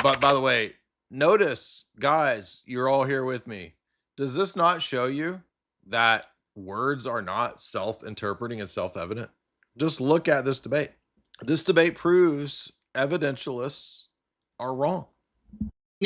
But by the way, notice, guys, you're all here with me. Does this not show you that words are not self-interpreting and self-evident? Just look at this debate. This debate proves evidentialists are wrong.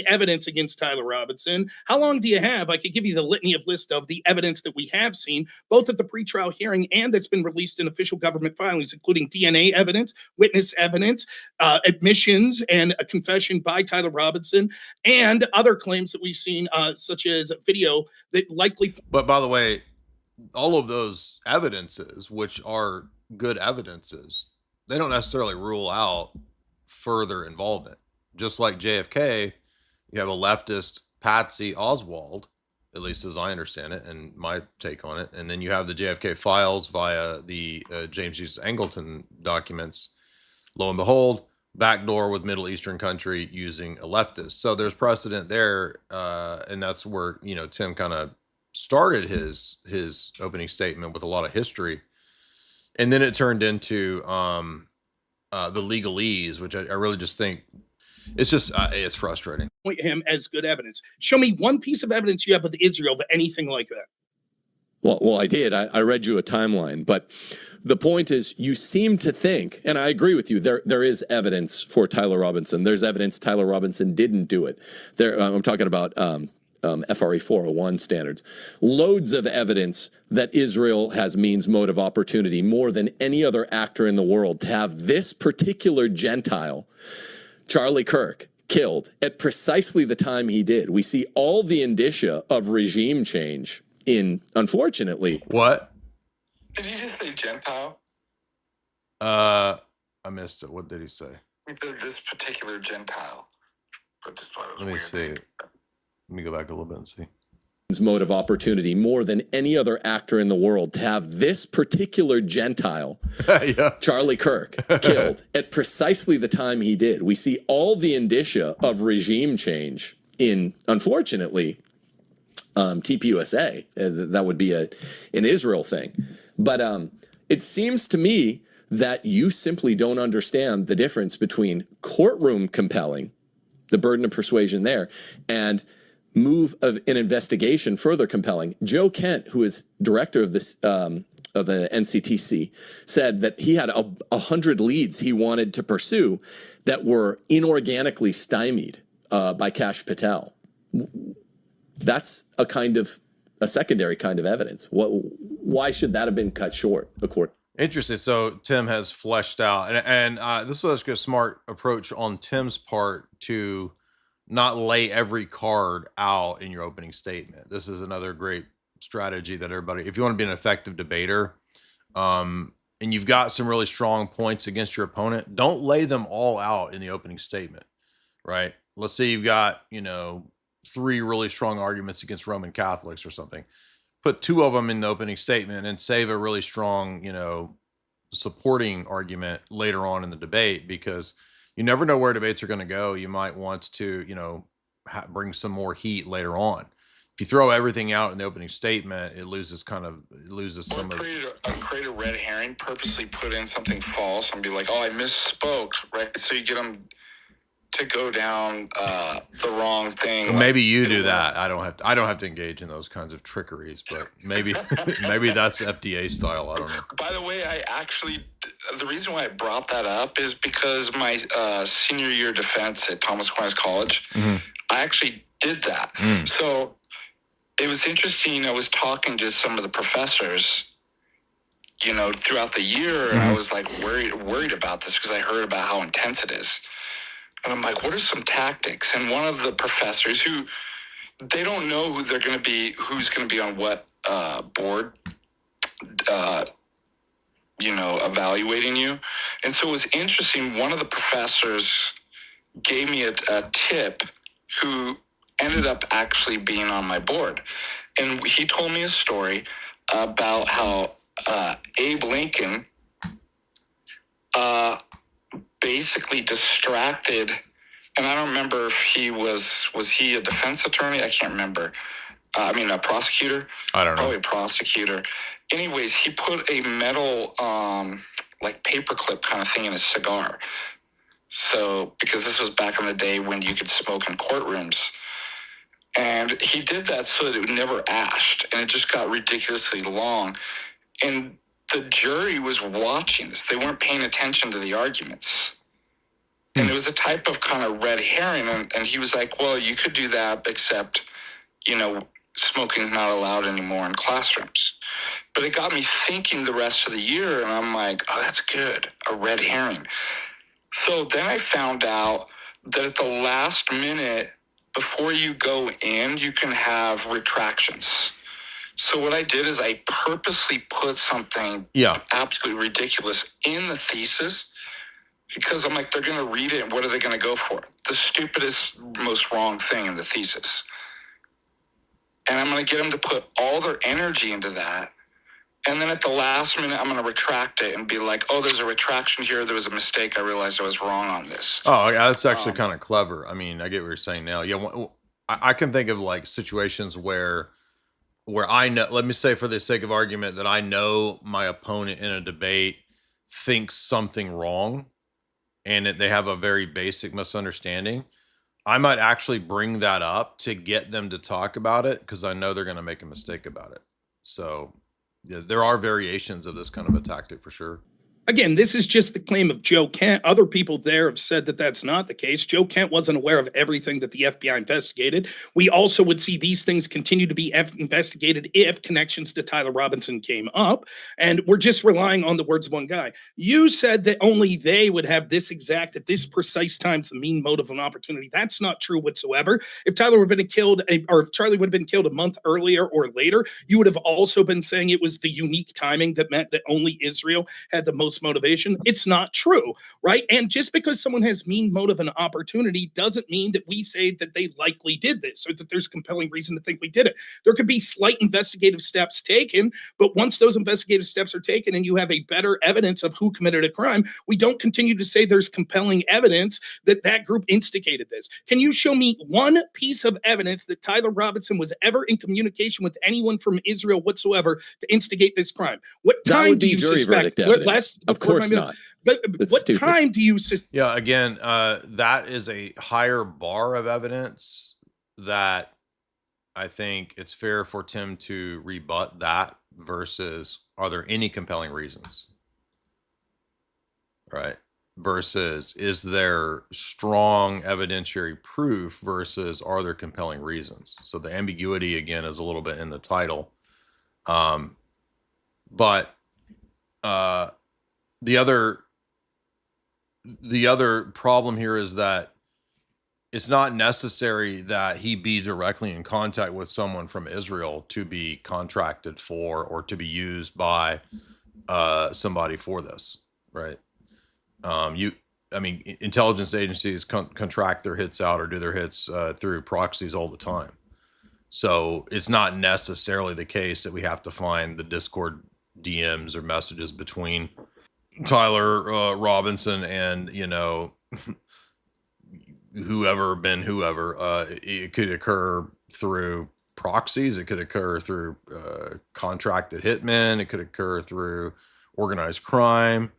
Evidence against Tyler Robinson. How long do you have? I could give you the litany of list of the evidence that we have seen, both at the pretrial hearing and that's been released in official government filings, including DNA evidence, witness evidence, admissions, and a confession by Tyler Robinson, and other claims that we've seen, such as video that likely. But by the way, all of those evidences, which are good evidences, they don't necessarily rule out further involvement. Just like JFK, you have a leftist Patsy Oswald, at least as I understand it and my take on it. And then you have the JFK files via the James Jesus Angleton documents. Lo and behold, backdoor with Middle Eastern country using a leftist. So there's precedent there. And that's where, Tim kind of started his opening statement with a lot of history. And then it turned into the legalese, which I really just think it's frustrating. Point him as good evidence. Show me one piece of evidence you have with Israel, but anything like that. Well, I did. I read you a timeline, but the point is, you seem to think, and I agree with you, there is evidence for Tyler Robinson. There's evidence Tyler Robinson didn't do it. I'm talking about FRE 401 standards. Loads of evidence that Israel has means, motive, opportunity more than any other actor in the world to have this particular Gentile, Charlie Kirk, killed at precisely the time he did. We see all the indicia of regime change in, unfortunately. What? Did he just say Gentile? I missed it. What did he say? He said this particular Gentile. But this thought it was Let me weird. see. Let me go back a little bit and see. Motive, opportunity more than any other actor in the world to have this particular Gentile, Charlie Kirk, killed at precisely the time he did. We see all the indicia of regime change in, unfortunately, TPUSA. That would be an Israel thing. But it seems to me that you simply don't understand the difference between courtroom compelling, the burden of persuasion there, and move of an investigation further compelling. Joe Kent, who is director of this of the NCTC, said that he had 100 leads he wanted to pursue that were inorganically stymied by Kash Patel. That's a secondary kind of evidence. Why should that have been cut short? Interesting. So Tim has fleshed out, and this was a smart approach on Tim's part to not lay every card out in your opening statement. This is another great strategy that everybody, if you want to be an effective debater, and you've got some really strong points against your opponent, don't lay them all out in the opening statement, right? Let's say you've got, 3 really strong arguments against Roman Catholics or something. Put 2 of them in the opening statement and save a really strong, supporting argument later on in the debate, because you never know where debates are going to go. You might want to, bring some more heat later on. If you throw everything out in the opening statement, it loses some of create a red herring, purposely put in something false and be like, oh, I misspoke, right? So you get them to go down the wrong thing. Maybe you do that. I don't have to engage in those kinds of trickeries, but maybe that's FDA style. I don't know. By the way, the reason why I brought that up is because my senior year defense at Thomas Aquinas College, I actually did that. So it was interesting. I was talking to some of the professors, throughout the year, and I was like worried about this because I heard about how intense it is. And I'm like, what are some tactics? And one of the professors who, they don't know who's going to be on what board, evaluating you. And so it was interesting. One of the professors gave me a tip who ended up actually being on my board. And he told me a story about how Abe Lincoln basically distracted, and I don't remember if he was he a defense attorney? I can't remember. A prosecutor? I don't know. Probably a prosecutor. Anyways, he put a metal, paperclip kind of thing in his cigar. So, because this was back in the day when you could smoke in courtrooms. And he did that so that it never ashed, and it just got ridiculously long. And the jury was watching this. They weren't paying attention to the arguments. And it was a type of kind of red herring. And he was like, well, you could do that, except, smoking is not allowed anymore in classrooms. But it got me thinking the rest of the year, and I'm like, oh, that's good, a red herring. So then I found out that at the last minute, before you go in, you can have retractions. So what I did is I purposely put something absolutely ridiculous in the thesis, because I'm like, they're going to read it, and what are they going to go for? The stupidest, most wrong thing in the thesis. And I'm going to get them to put all their energy into that. And then at the last minute, I'm going to retract it and be like, oh, there's a retraction here. There was a mistake. I realized I was wrong on this. Oh, yeah, that's actually kind of clever. I mean, I get what you're saying now. Yeah, I can think of like situations where I know, let me say for the sake of argument, that I know my opponent in a debate thinks something wrong, and that they have a very basic misunderstanding. I might actually bring that up to get them to talk about it, because I know they're going to make a mistake about it. So yeah, there are variations of this kind of a tactic for sure. Again, this is just the claim of Joe Kent. Other people there have said that that's not the case. Joe Kent wasn't aware of everything that the FBI investigated. We also would see these things continue to be investigated if connections to Tyler Robinson came up. And we're just relying on the words of one guy. You said that only they would have this exact, at this precise time, the mean motive and opportunity. That's not true whatsoever. If Tyler would have been killed, or if Charlie would have been killed a month earlier or later, you would have also been saying it was the unique timing that meant that only Israel had the most motivation. It's not true, right? And just because someone has mean motive and opportunity doesn't mean that we say that they likely did this or that there's compelling reason to think we did it. There could be slight investigative steps taken, but once those investigative steps are taken and you have a better evidence of who committed a crime, we don't continue to say there's compelling evidence that that group instigated this. Can you show me one piece of evidence that Tyler Robinson was ever in communication with anyone from Israel whatsoever to instigate this crime? What time do you suspect? Of course not. But what stupid. time do you suspect? Yeah, again, that is a higher bar of evidence that I think it's fair for Tim to rebut that versus, are there any compelling reasons? Right. Versus, is there strong evidentiary proof versus, are there compelling reasons? So the ambiguity, again, is a little bit in the title. But the other problem here is that it's not necessary that he be directly in contact with someone from Israel to be contracted for or to be used by somebody for this, right? Intelligence agencies contract their hits out or do their hits through proxies all the time. So it's not necessarily the case that we have to find the Discord DMs or messages between Tyler Robinson and, whoever. It could occur through proxies. It could occur through contracted hitmen. It could occur through organized crime.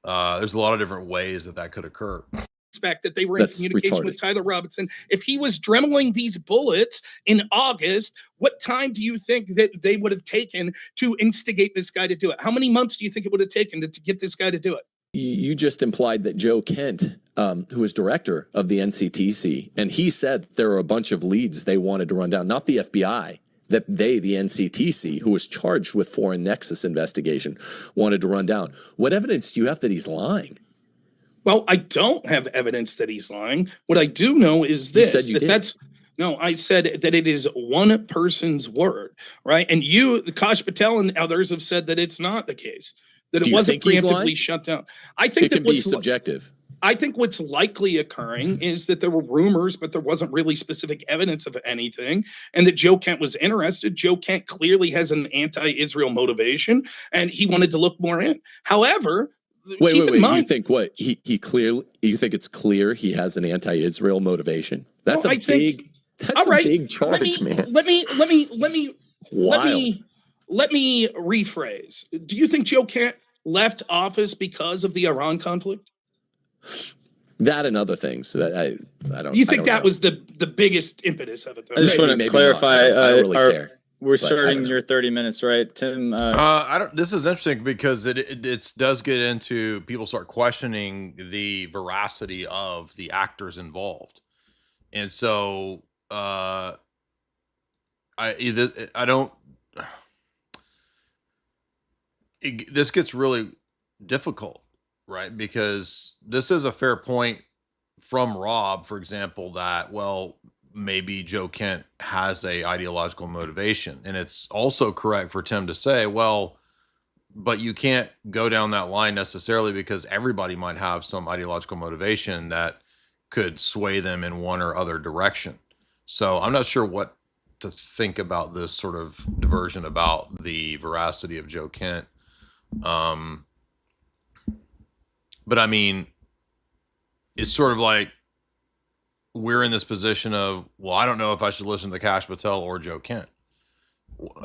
There's a lot of different ways that could occur. That they were in communication with Tyler Robinson. If he was dremeling these bullets in August, what time do you think that they would have taken to instigate this guy to do it? How many months do you think it would have taken to get this guy to do it? You just implied that Joe Kent, who was director of the NCTC, and he said there were a bunch of leads they wanted to run down, not the FBI, that they, the NCTC, who was charged with foreign nexus investigation, wanted to run down. What evidence do you have that he's lying? Well, I don't have evidence that he's lying. What I do know is this. I said that it is one person's word, right? And Kash Patel and others have said that it's not the case, that it wasn't preemptively shut down. I think it can be subjective. I think what's likely occurring is that there were rumors, but there wasn't really specific evidence of anything, and that Joe Kent was interested. Joe Kent clearly has an anti-Israel motivation, and he wanted to look more in. However, Wait. You think what? You think it's clear he has an anti-Israel motivation? That's a big charge, man. Let me rephrase. Do you think Joe Kent left office because of the Iran conflict? That and other things. I don't. You think I don't that know. was the biggest impetus of it, though? I just Maybe, want to maybe clarify. not. I don't really care. We're But I don't starting know. your 30 minutes, right, Tim? I don't. This is interesting because it does get into people start questioning the veracity of the actors involved, and so I don't. This gets really difficult, right? Because this is a fair point from Rob, for example, that well, maybe Joe Kent has a ideological motivation, and it's also correct for Tim to say, well, but you can't go down that line necessarily because everybody might have some ideological motivation that could sway them in one or other direction. So I'm not sure what to think about this sort of diversion about the veracity of Joe Kent. But I mean, it's sort of like we're in this position of, well, I don't know if I should listen to Kash Patel or Joe Kent.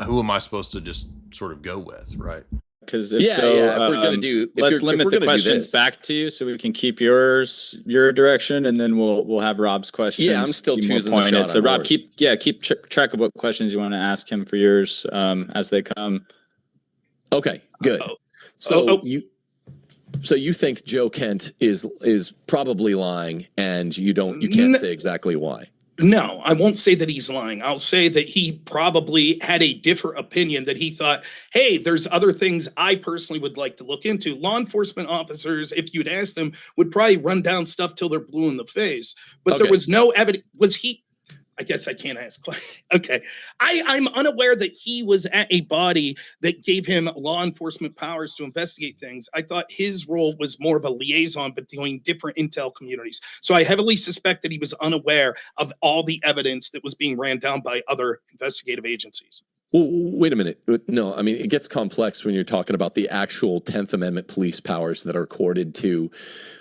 Who am I supposed to just sort of go with, right? Because if Yeah, so, yeah. If we're gonna do, if let's you're- if limit we're the gonna do questions this- back to you so we can keep your direction, and then we'll have Rob's questions. Yeah, I'm still be more choosing the pointed. shot So on Rob, yours. keep track of what questions you want to ask him for yours as they come. Okay, good. Oh. So Oh. you think Joe Kent is probably lying, and you can't say exactly why. No, I won't say that he's lying. I'll say that he probably had a different opinion, that he thought, hey, there's other things I personally would like to look into. Law enforcement officers, if you'd ask them, would probably run down stuff till they're blue in the face. But there Okay. was no evidence. Was he? I guess I can't ask. Okay. I'm unaware that he was at a body that gave him law enforcement powers to investigate things. I thought his role was more of a liaison between different intel communities. So I heavily suspect that he was unaware of all the evidence that was being ran down by other investigative agencies. Well, wait a minute. No, I mean, it gets complex when you're talking about the actual 10th Amendment police powers that are accorded to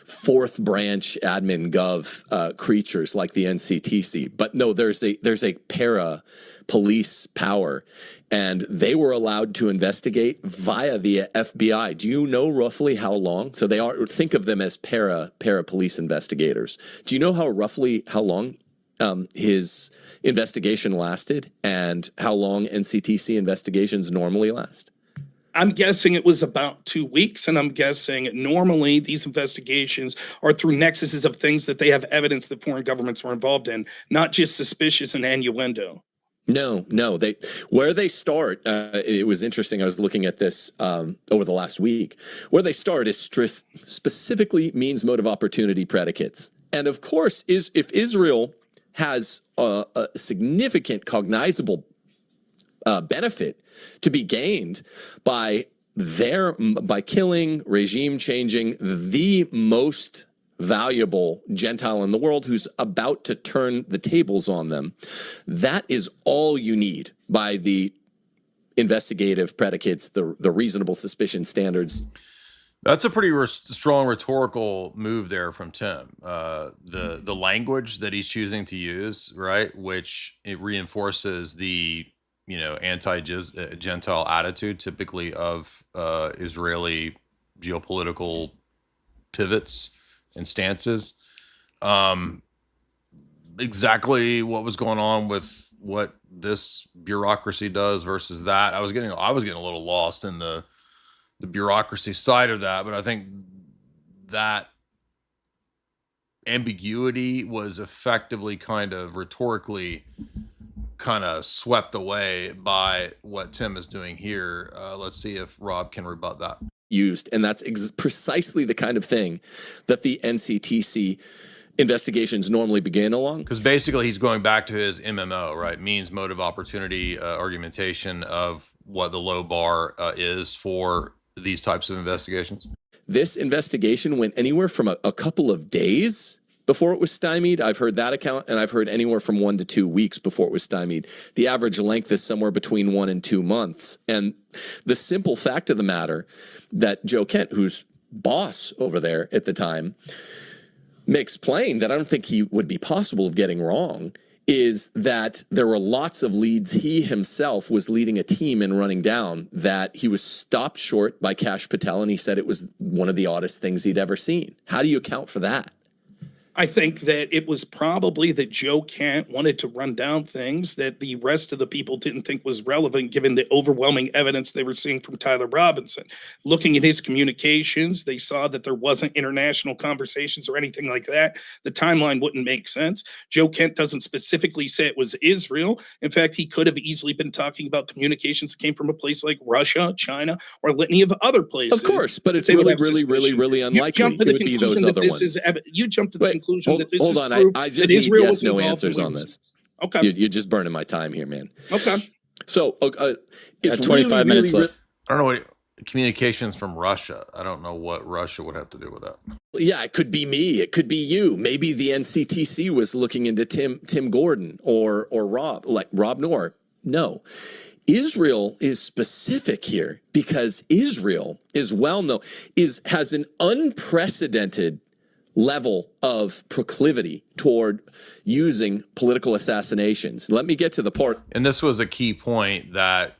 fourth branch admin gov creatures like the NCTC. But no, there's a para police power, and they were allowed to investigate via the FBI. Do you know roughly how long? So they are, think of them as para police investigators. Do you know how long his investigation lasted and how long NCTC investigations normally last? I'm guessing it was about 2 weeks, and I'm guessing normally these investigations are through nexuses of things that they have evidence that foreign governments were involved in, not just suspicious and innuendo. No. Where they start, it was interesting. I was looking at this over the last week. Where they start is specifically means, motive, opportunity predicates. And of course, if Israel has a significant cognizable benefit to be gained by killing, regime changing the most valuable Gentile in the world who's about to turn the tables on them, that is all you need by the investigative predicates, the reasonable suspicion standards. That's a pretty strong rhetorical move there from Tim. The language that he's choosing to use, right, which it reinforces the anti-Gentile attitude typically of Israeli geopolitical pivots and stances. Exactly what was going on with what this bureaucracy does versus that. I was getting a little lost in the bureaucracy side of that, but I think that ambiguity was effectively kind of rhetorically kind of swept away by what Tim is doing here. Let's see if Rob can rebut that. Used, and that's precisely the kind of thing that the NCTC investigations normally begin along. Because basically he's going back to his MMO, right? Means, motive, opportunity argumentation of what the low bar is for these types of investigations. This investigation went anywhere from a couple of days before it was stymied. I've heard that account, and I've heard anywhere from 1 to 2 weeks before it was stymied. The average length is somewhere between 1 and 2 months. And the simple fact of the matter that Joe Kent, who's boss over there at the time, makes plain that I don't think he would be possible of getting wrong is that there were lots of leads he himself was leading a team in running down that he was stopped short by Kash Patel, and he said it was one of the oddest things he'd ever seen. How do you account for that? I think that it was probably that Joe Kent wanted to run down things that the rest of the people didn't think was relevant, given the overwhelming evidence they were seeing from Tyler Robinson. Looking at his communications, they saw that there wasn't international conversations or anything like that. The timeline wouldn't make sense. Joe Kent doesn't specifically say it was Israel. In fact, he could have easily been talking about communications that came from a place like Russia, China, or a litany of other places. Of course, but it's They would really, have really, really, suspicion. really You unlikely jump to it the would be those conclusion that other this ones. is you jump to the Wait, conclusion that this hold is on. proof I that just need Israel yes, was no involved answers in on what he this. was. Okay. You're just burning my time here, man. Okay. So it's Got 25 really, minutes really, left. I don't know what communications from Russia. I don't know what Russia would have to do with that. yeah, it could be me. It could be you. Maybe the NCTC was looking into Tim Gordon or Rob Noor. No. Israel is specific here because Israel is well known, has an unprecedented level of proclivity toward using political assassinations. Let me get to the part. And this was a key point that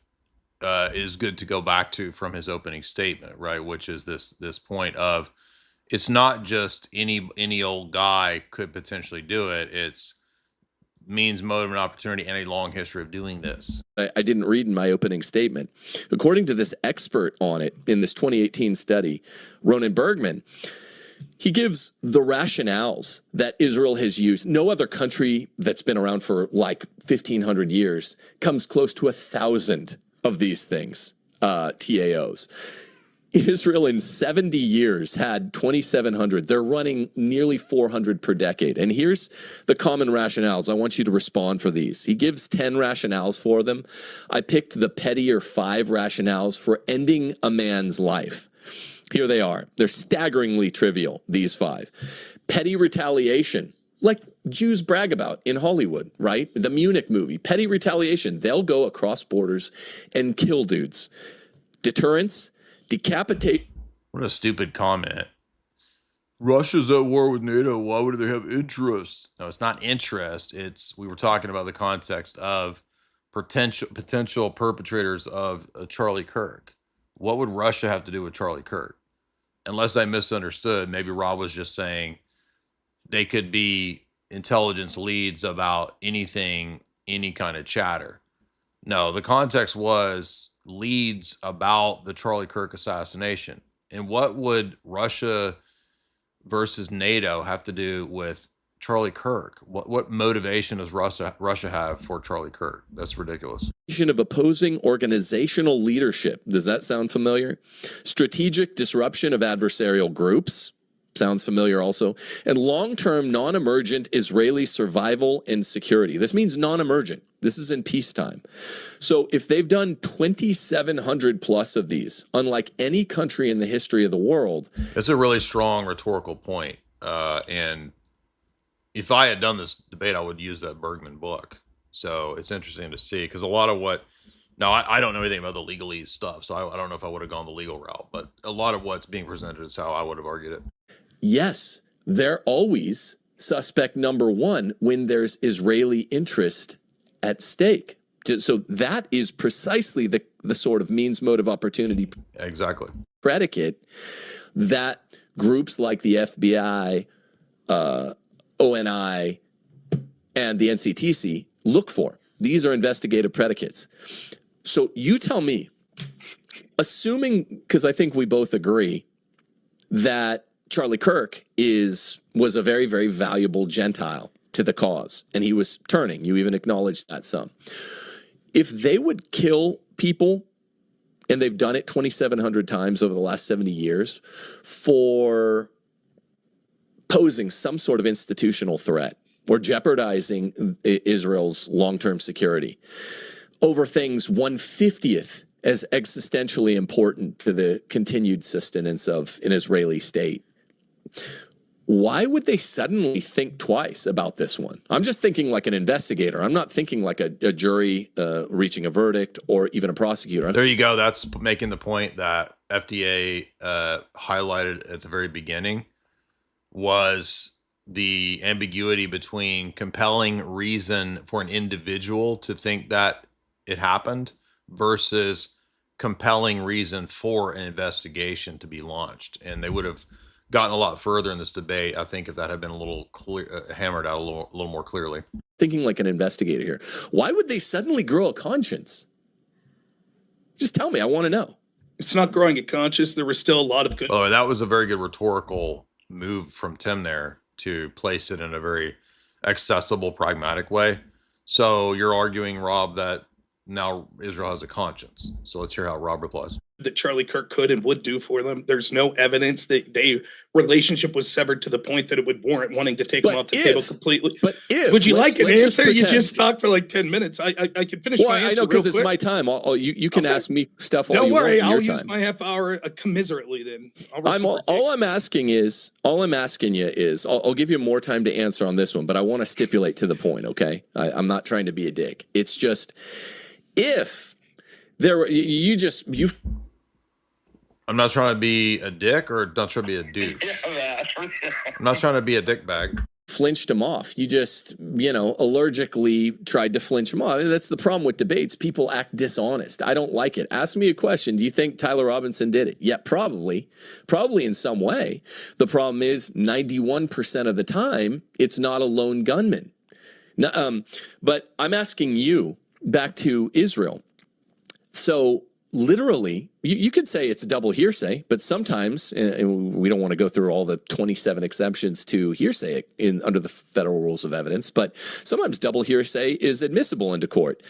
is good to go back to from his opening statement, right? Which is this point of it's not just any old guy could potentially do it. It's means, motive, and opportunity, and a long history of doing this. I didn't read in my opening statement. According to this expert on it in this 2018 study, Ronan Bergman, he gives the rationales that Israel has used. No other country that's been around for like 1,500 years comes close to 1,000 of these things, TAOs. Israel in 70 years had 2,700. They're running nearly 400 per decade. And here's the common rationales. I want you to respond for these. He gives 10 rationales for them. I picked the pettier 5 rationales for ending a man's life. Here they are. They're staggeringly trivial, these 5. Petty retaliation, like Jews brag about in Hollywood, right? The Munich movie, petty retaliation. They'll go across borders and kill dudes. Deterrence, decapitate. What a stupid comment. Russia's at war with NATO. Why would they have interest? No, it's not interest. We were talking about the context of potential perpetrators of Charlie Kirk. What would Russia have to do with Charlie Kirk? Unless I misunderstood, maybe Rob was just saying they could be intelligence leads about anything, any kind of chatter. No, the context was leads about the Charlie Kirk assassination. And what would Russia versus NATO have to do with Charlie Kirk? What motivation does Russia have for Charlie Kirk? That's ridiculous. Of opposing organizational leadership. Does that sound familiar? Strategic disruption of adversarial groups. Sounds familiar also. And long-term non-emergent Israeli survival and security. This means non-emergent. This is in peacetime. So if they've done 2,700 plus of these, unlike any country in the history of the world. That's a really strong rhetorical point. And if I had done this debate, I would use that Bergman book. So it's interesting to see because a lot of what, now I don't know anything about the legalese stuff, so I don't know if I would have gone the legal route, but a lot of what's being presented is how I would have argued it. Yes, they're always suspect number one when there's Israeli interest at stake. So that is precisely the sort of means, motive, opportunity. Exactly. Predicate that groups like the FBI, ONI, and the NCTC look for. These are investigative predicates. So you tell me, assuming, because I think we both agree that Charlie Kirk was a very, very valuable Gentile to the cause, and he was turning. You even acknowledged that some. If they would kill people, and they've done it 2,700 times over the last 70 years, for posing some sort of institutional threat or jeopardizing Israel's long-term security over things 1/50th as existentially important to the continued sustenance of an Israeli state, why would they suddenly think twice about this one? I'm just thinking like an investigator. I'm not thinking like a jury reaching a verdict or even a prosecutor. There you go. That's making the point that FDA highlighted at the very beginning was the ambiguity between compelling reason for an individual to think that it happened versus compelling reason for an investigation to be launched. And they would have gotten a lot further in this debate, I think, if that had been a little clear, hammered out a little more clearly. Thinking like an investigator here. Why would they suddenly grow a conscience? Just tell me. I want to know. It's not growing a conscience. There was still a lot of good. By the way, that was a very good rhetorical move from Tim there to place it in a very accessible, pragmatic way. So you're arguing, Rob, that now Israel has a conscience. So let's hear how Rob replies. That Charlie Kirk could and would do for them. There's no evidence that their relationship was severed to the point that it would warrant wanting to take them off the table completely. But if would you like an answer? Pretend. You just talked for like 10 minutes. I can finish my answer. I know, because it's quick. my time. You can ask me stuff. Don't worry, I'll use my half hour commiserately. Then all I'm asking you is I'll give you more time to answer on this one, but I want to stipulate to the point. Okay, I'm not trying to be a dick. It's just if there were you. I'm not trying to be a dick or not trying to be a douche. I'm not trying to be a dick bag. Flinched him off. You just, allergically tried to flinch him off. That's the problem with debates. People act dishonest. I don't like it. Ask me a question. Do you think Tyler Robinson did it? Yeah, probably. Probably in some way. The problem is 91% of the time, it's not a lone gunman. But I'm asking you back to Israel. So literally, you could say it's double hearsay, but sometimes, and we don't want to go through all the 27 exceptions to hearsay under the federal rules of evidence, but sometimes double hearsay is admissible into court.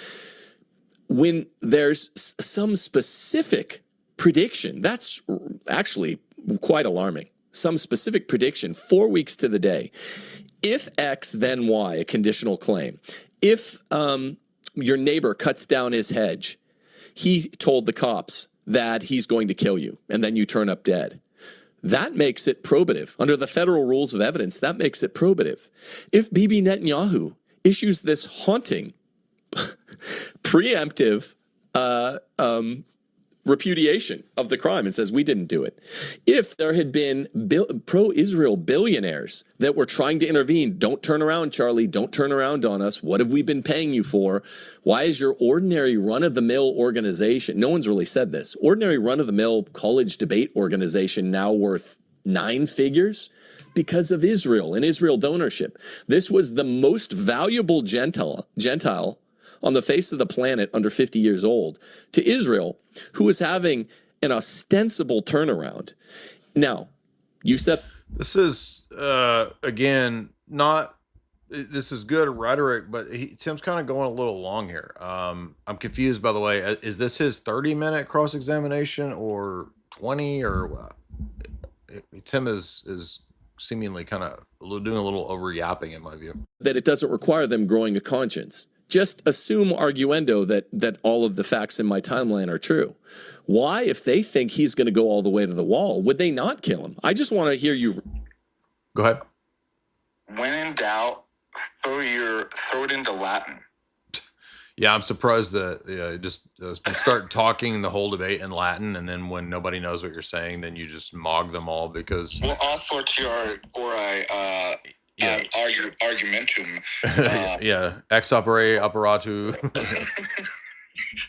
When there's some specific prediction, that's actually quite alarming. Some specific prediction, 4 weeks to the day. If X, then Y, a conditional claim. If your neighbor cuts down his hedge, he told the cops that he's going to kill you, and then you turn up dead. That makes it probative. Under the federal rules of evidence, that makes it probative. If Bibi Netanyahu issues this haunting, preemptive repudiation of the crime and says we didn't do it. If there had been pro-Israel billionaires that were trying to intervene, don't turn around, Charlie, don't turn around on us. What have we been paying you for? Why is your ordinary run-of-the-mill organization, no one's really said this, ordinary run-of-the-mill college debate organization now worth 9 figures? Because of Israel and Israel donorship. This was the most valuable Gentile on the face of the planet under 50 years old to Israel, who is having an ostensible turnaround. Now, you said this is again not. This is good rhetoric, but Tim's kind of going a little long here. I'm confused, by the way. Is this his 30-minute cross-examination or 20 or Tim is seemingly kind of doing a little over yapping in my view. That it doesn't require them growing a conscience. Just assume arguendo that all of the facts in my timeline are true. Why, if they think he's going to go all the way to the wall, would they not kill him? I just want to hear you. Go ahead. When in doubt, throw it into Latin. Yeah, I'm surprised that just start talking the whole debate in Latin, and then when nobody knows what you're saying, then you just mog them all because. Well, all fortiori argumentum. Yeah, ex opere operatu.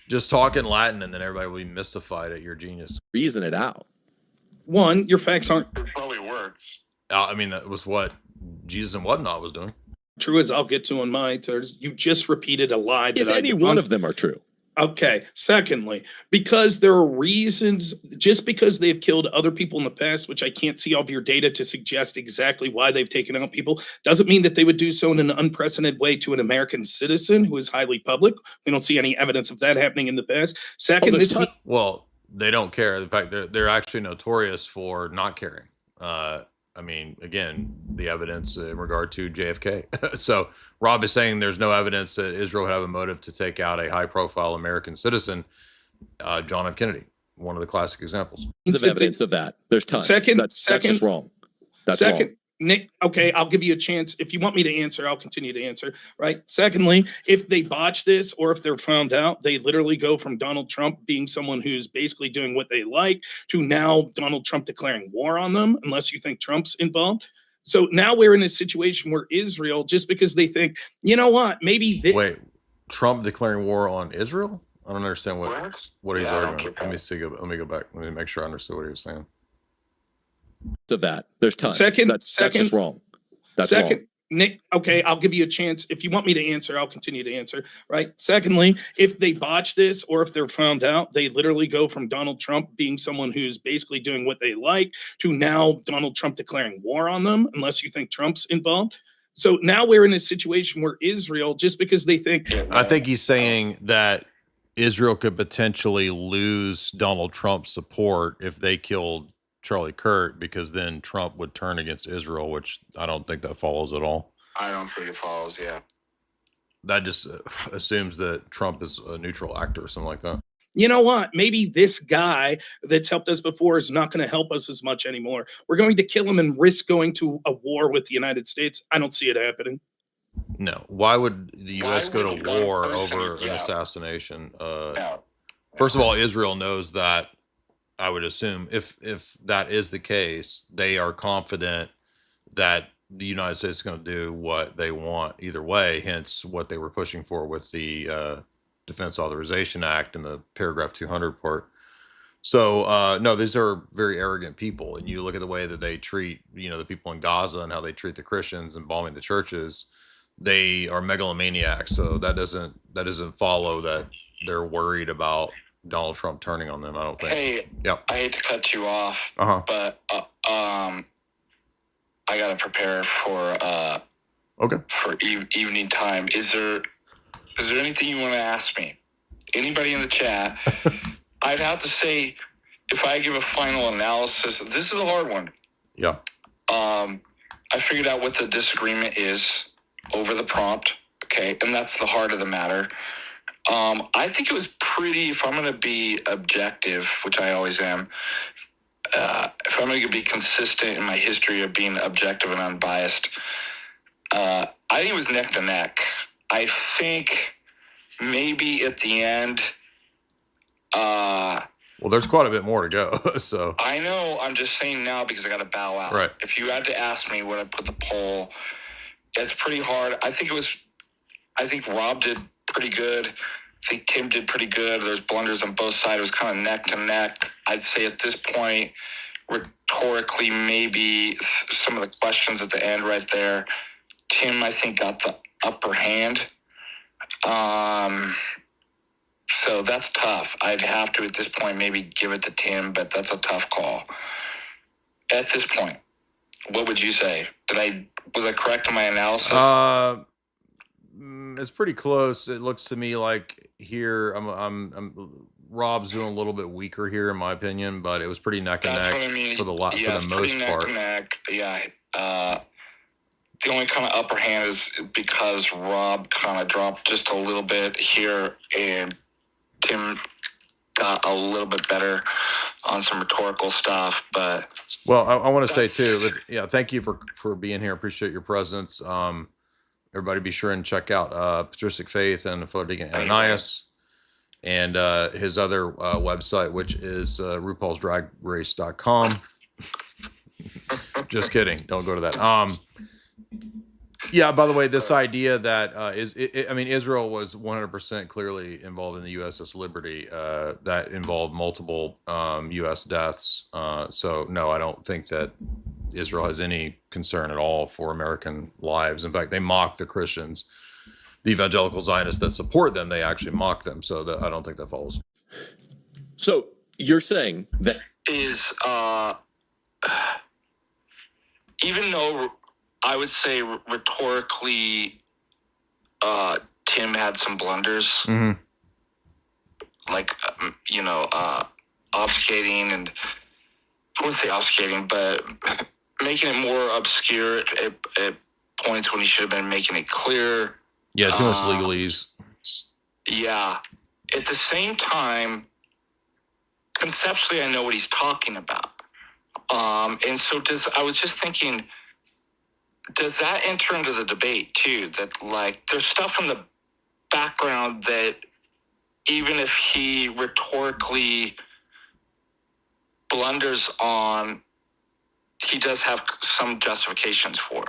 Just talk in Latin, and then everybody will be mystified at your genius. Reason it out. One, your facts aren't. It probably works. I mean, that was what Jesus and whatnot was doing. True as I'll get to on my terms. You just repeated a lie. If any one of them are true. Okay. Secondly, because there are reasons, just because they've killed other people in the past, which I can't see all of your data to suggest exactly why they've taken out people, doesn't mean that they would do so in an unprecedented way to an American citizen who is highly public. We don't see any evidence of that happening in the past. Second, well, they don't care. In fact, they're actually notorious for not caring. I mean, again, the evidence in regard to JFK. So Rob is saying there's no evidence that Israel would have a motive to take out a high-profile American citizen, John F. Kennedy, one of the classic examples. There's evidence of that. There's tons. That's just wrong. That's wrong. Nick, okay, I'll give you a chance. If you want me to answer, I'll continue to answer, right? Secondly, if they botch this or if they're found out, they literally go from Donald Trump being someone who's basically doing what they like to now Donald Trump declaring war on them, unless you think Trump's involved. So now we're in a situation where Israel, just because they think, you know what, maybe wait, Trump declaring war on Israel? I don't understand what he's arguing. Let me go back. Let me make sure I understood what he was saying. of that. There's tons. Second- That's just wrong. That's Second, wrong. Nick, okay, I'll give you a chance. If you want me to answer, I'll continue to answer, right? Secondly, if they botch this or if they're found out, they literally go from Donald Trump being someone who's basically doing what they like to now Donald Trump declaring war on them, unless you think Trump's involved. So now we're in a situation where Israel, just because they think, I think he's saying that Israel could potentially lose Donald Trump's support if they killed Charlie Kirk, because then Trump would turn against Israel, which I don't think that follows at all. I don't think it follows. Yeah. That just assumes that Trump is a neutral actor or something like that. you know what? Maybe this guy that's helped us before is not going to help us as much anymore. We're going to kill him and risk going to a war with the United States. I don't see it happening. No. Why would the U.S. go would to one war person- over an yeah. assassination? No. First of all, Israel knows that. I would assume if that is the case, they are confident that the United States is going to do what they want either way. Hence, what they were pushing for with the Defense Authorization Act and the paragraph 200 part. So no, these are very arrogant people, and you look at the way that they treat, the people in Gaza and how they treat the Christians and bombing the churches. They are megalomaniacs. So that doesn't follow that they're worried about Donald Trump turning on them. I don't think. Hey, Yeah. I hate to cut you off, Uh-huh. but I gotta prepare for Okay. evening time. Is there anything you want to ask me? Anybody in the chat? I'd have to say, if I give a final analysis, this is a hard one. Yeah. I figured out what the disagreement is over the prompt. Okay, and that's the heart of the matter. I think it was pretty, if I'm going to be objective, which I always am, if I'm going to be consistent in my history of being objective and unbiased, I think it was neck to neck. I think maybe at the end, Well, there's quite a bit more to go. So I know, I'm just saying now because I got to bow out. Right. If you had to ask me when I put the poll, it's pretty hard. I think Rob did pretty good. I think Tim did pretty good. There's blunders on both sides. It was kind of neck to neck. I'd say at this point, rhetorically, maybe some of the questions at the end right there, Tim, I think, got the upper hand. So that's tough. I'd have to, at this point, maybe give it to Tim, but that's a tough call. At this point, what would you say? Was I correct in my analysis? It's pretty close. It looks to me like here I'm Rob's doing a little bit weaker here in my opinion, but it was pretty neck and That's neck what I mean. for the it's pretty most neck part. and neck. Yeah. The only kind of upper hand is because Rob kind of dropped just a little bit here, and Tim got a little bit better on some rhetorical stuff. But Well, I want to say too, thank you for being here. Appreciate your presence. Everybody be sure and check out Patristic Faith and Flirting Ananias and his other website, which is RuPaulsDragRace.com. Just kidding. Don't go to that. Yeah, by the way, this idea that Israel was 100% clearly involved in the USS Liberty. That involved multiple U.S. deaths. So, no, I don't think that Israel has any concern at all for American lives. In fact, they mock the Christians, the evangelical Zionists that support them. They actually mock them. So I don't think that follows. So you're saying that is even though I would say rhetorically, Tim had some blunders, Mm-hmm. like obfuscating, and I wouldn't say obfuscating, but making it more obscure at points when he should have been making it clear. Yeah, too much legalese. Yeah. At the same time, conceptually, I know what he's talking about. And so I was just thinking, does that enter into the debate too? That like there's stuff in the background that even if he rhetorically blunders on, he does have some justifications for.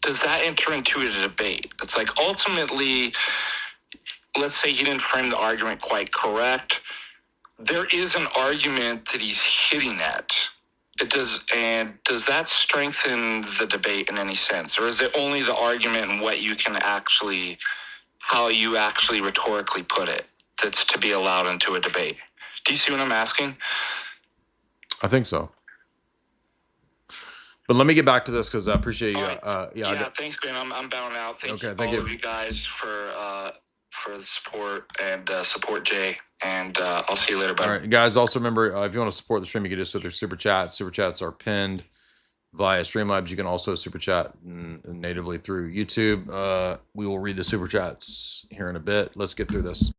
Does that enter into a debate? It's like ultimately, let's say he didn't frame the argument quite correct. There is an argument that he's hitting at. Does that strengthen the debate in any sense, or is it only the argument and what you can actually, how you actually rhetorically put it, that's to be allowed into a debate? Do you see what I'm asking? I think so. But let me get back to this because I appreciate you. Yeah, thanks, Ben. I'm bowing out. Thanks thank all of you guys for the support, and support Jay. And I'll see you later, bud. All right, guys. Also remember, if you want to support the stream, you can do so through super chats. Super chats are pinned via Streamlabs. You can also super chat natively through YouTube. We will read the super chats here in a bit. Let's get through this.